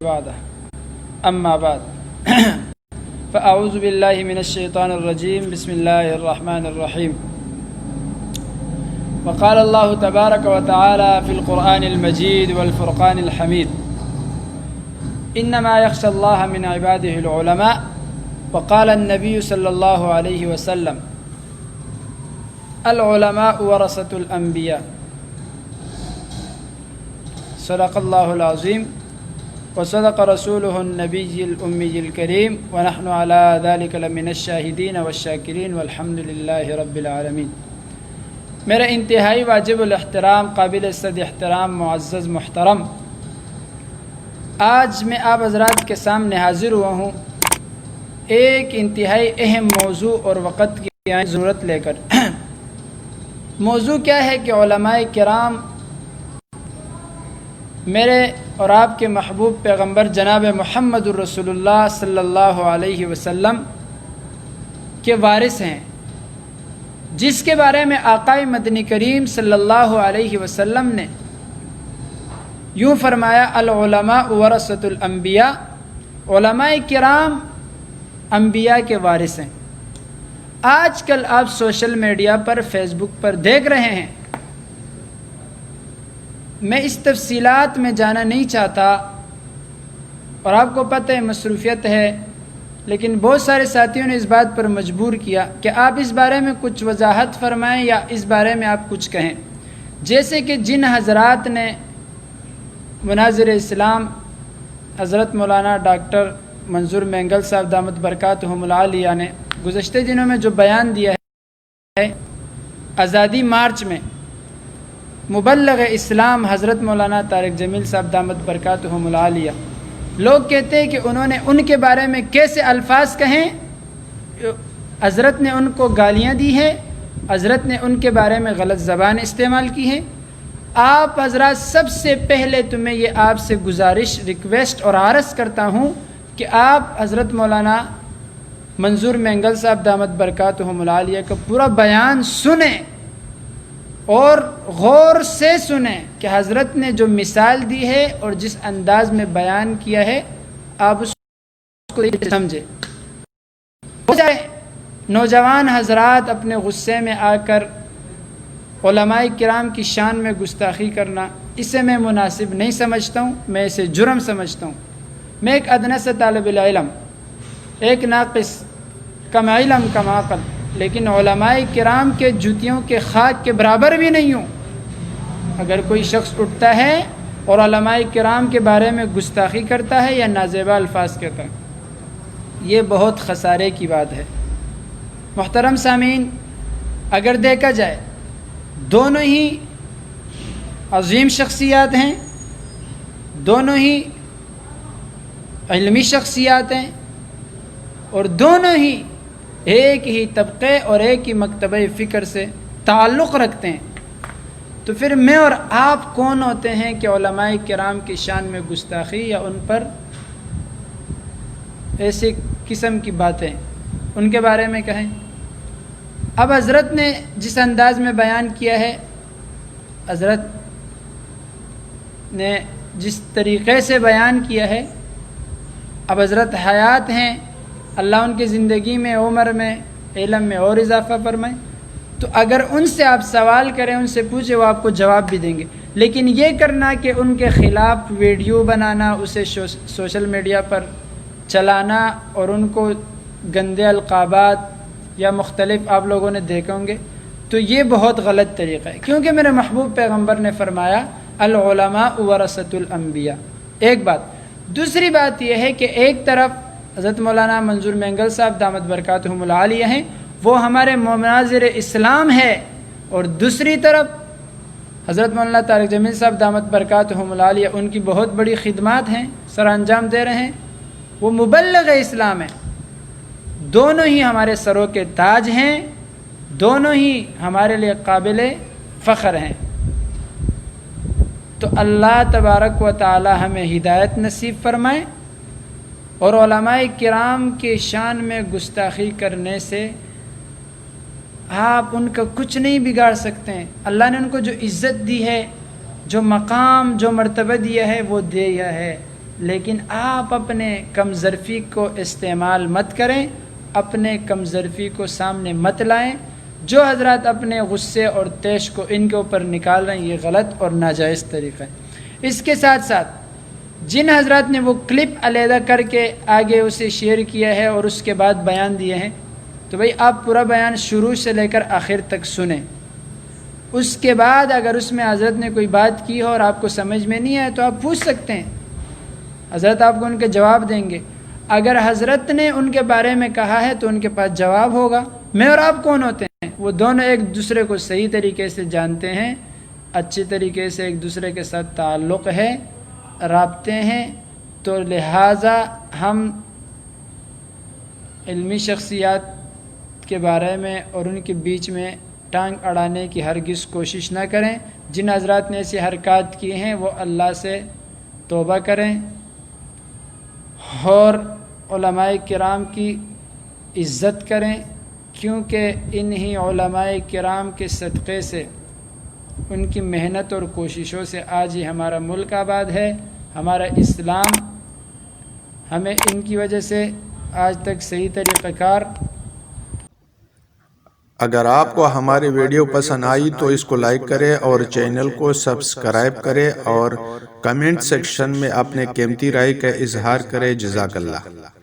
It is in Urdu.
بعد اما بعد فاعوذ باللہ من الشیطان الرجیم بسم اللہ الرحمن الرحیم وقال اللہ تبارک وتعالی فی القرآن المجید والفرقان الحمید انما یخشى اللہ من عباده العلماء وقال النبی صلی اللہ علیہ وسلم العلماء ورثۃ الانبیاء صدق اللہ العظیم وصدق رسوله النبی الأمی الکریم ونحن على ذلك لمن الشاہدین والشاکرین والحمد للہ رب العالمین۔ میرا انتہائی واجب الاحترام، قابل صد احترام، معزز محترم، آج میں آپ حضرات کے سامنے حاضر ہوا ہوں ایک انتہائی اہم موضوع اور وقت کی ضرورت لے کر۔ موضوع کیا ہے کہ علماء کرام میرے اور آپ کے محبوب پیغمبر جناب محمد الرسول اللہ صلی اللہ علیہ وسلم کے وارث ہیں، جس کے بارے میں آقا مدنی کریم صلی اللہ علیہ وسلم نے یوں فرمایا العلماء ورثۃ الانبیاء، علماء کرام انبیاء کے وارث ہیں۔ آج کل آپ سوشل میڈیا پر فیس بک پر دیکھ رہے ہیں، میں اس تفصیلات میں جانا نہیں چاہتا اور آپ کو پتہ ہے مصروفیت ہے، لیکن بہت سارے ساتھیوں نے اس بات پر مجبور کیا کہ آپ اس بارے میں کچھ وضاحت فرمائیں یا اس بارے میں آپ کچھ کہیں۔ جیسے کہ جن حضرات نے مناظر اسلام حضرت مولانا ڈاکٹر منظور مینگل صاحب دامت برکاتہم العالیہ نے گزشتہ دنوں میں جو بیان دیا ہے آزادی مارچ میں، مبلغ اسلام حضرت مولانا طارق جمیل صاحب دامت برکاتہم العالیہ، لوگ کہتے ہیں کہ انہوں نے ان کے بارے میں کیسے الفاظ کہیں، حضرت نے ان کو گالیاں دی ہیں، حضرت نے ان کے بارے میں غلط زبان استعمال کی ہے۔ آپ حضرات سب سے پہلے تو میں یہ آپ سے گزارش، ریکویسٹ اور عرض کرتا ہوں کہ آپ حضرت مولانا منظور مینگل صاحب دامت برکاتہم العالیہ کا پورا بیان سنیں اور غور سے سنیں کہ حضرت نے جو مثال دی ہے اور جس انداز میں بیان کیا ہے آپ اس کو سمجھیں۔ ہو جائے نوجوان حضرات اپنے غصے میں آ کر علماء کرام کی شان میں گستاخی کرنا، اسے میں مناسب نہیں سمجھتا ہوں، میں اسے جرم سمجھتا ہوں۔ میں ایک ادنیٰ سے طالب العلم، ایک ناقص، کم علم کم عقل، لیکن علماء کرام کے جوتیوں کے خاک کے برابر بھی نہیں ہوں۔ اگر کوئی شخص اٹھتا ہے اور علماء کرام کے بارے میں گستاخی کرتا ہے یا نازیبا الفاظ کہتا ہے، یہ بہت خسارے کی بات ہے۔ محترم سامعین، اگر دیکھا جائے دونوں ہی عظیم شخصیات ہیں، دونوں ہی علمی شخصیات ہیں اور دونوں ہی ایک ہی طبقے اور ایک ہی مکتبہ فکر سے تعلق رکھتے ہیں، تو پھر میں اور آپ کون ہوتے ہیں کہ علماء کرام کی شان میں گستاخی یا ان پر ایسی قسم کی باتیں ان کے بارے میں کہیں؟ اب حضرت نے جس انداز میں بیان کیا ہے، حضرت نے جس طریقے سے بیان کیا ہے، اب حضرت حیات ہیں، اللہ ان کی زندگی میں، عمر میں، علم میں اور اضافہ فرمائے، تو اگر ان سے آپ سوال کریں، ان سے پوچھیں، وہ آپ کو جواب بھی دیں گے۔ لیکن یہ کرنا کہ ان کے خلاف ویڈیو بنانا، اسے سوشل میڈیا پر چلانا اور ان کو گندے القابات یا مختلف آپ لوگوں نے دیکھے ہوں گے، تو یہ بہت غلط طریقہ ہے، کیونکہ میرے محبوب پیغمبر نے فرمایا العلماء ورثۃ الانبیاء۔ ایک بات۔ دوسری بات یہ ہے کہ ایک طرف حضرت مولانا منظور مینگل صاحب دامت برکاتہم العالیہ ہیں، وہ ہمارے مناظر اسلام ہے، اور دوسری طرف حضرت مولانا طارق جمیل صاحب دامت برکاتہم العالیہ، ان کی بہت بڑی خدمات ہیں، سر انجام دے رہے ہیں، وہ مبلغ اسلام ہیں۔ دونوں ہی ہمارے سروں کے تاج ہیں، دونوں ہی ہمارے لیے قابل فخر ہیں۔ تو اللہ تبارک و تعالی ہمیں ہدایت نصیب فرمائے، اور علماء کرام کی شان میں گستاخی کرنے سے آپ ان کا کچھ نہیں بگاڑ سکتے ہیں۔ اللہ نے ان کو جو عزت دی ہے، جو مقام، جو مرتبہ دیا ہے، وہ دیا ہے۔ لیکن آپ اپنے کم ظرفی کو استعمال مت کریں، اپنے کم ظرفی کو سامنے مت لائیں۔ جو حضرات اپنے غصے اور طیش کو ان کے اوپر نکال رہے ہیں یہ غلط اور ناجائز طریقہ ہے۔ اس کے ساتھ ساتھ جن حضرات نے وہ کلپ علیحدہ کر کے آگے اسے شیئر کیا ہے اور اس کے بعد بیان دیے ہیں، تو بھئی آپ پورا بیان شروع سے لے کر آخر تک سنیں۔ اس کے بعد اگر اس میں حضرت نے کوئی بات کی ہو اور آپ کو سمجھ میں نہیں آئے تو آپ پوچھ سکتے ہیں، حضرت آپ کو ان کے جواب دیں گے۔ اگر حضرت نے ان کے بارے میں کہا ہے تو ان کے پاس جواب ہوگا۔ میں اور آپ کون ہوتے ہیں؟ وہ دونوں ایک دوسرے کو صحیح طریقے سے جانتے ہیں، اچھی طریقے سے ایک دوسرے کے ساتھ تعلق ہے، رابطے ہیں، تو لہٰذا ہم علمی شخصیات کے بارے میں اور ان کے بیچ میں ٹانگ اڑانے کی ہرگز کوشش نہ کریں۔ جن حضرات نے ایسی حرکات کی ہیں وہ اللہ سے توبہ کریں اور علماء کرام کی عزت کریں، کیونکہ انہی علماء کرام کے صدقے سے، ان کی محنت اور کوششوں سے آج ہی ہمارا ملک آباد ہے، ہمارا اسلام ہمیں ان کی وجہ سے آج تک صحیح طریقہ کار۔ اگر آپ کو ہماری ویڈیو پسند آئی تو اس کو لائک کریں اور چینل کو سبسکرائب کریں اور کمنٹ سیکشن میں اپنے قیمتی رائے کا اظہار کریں۔ جزاک اللہ۔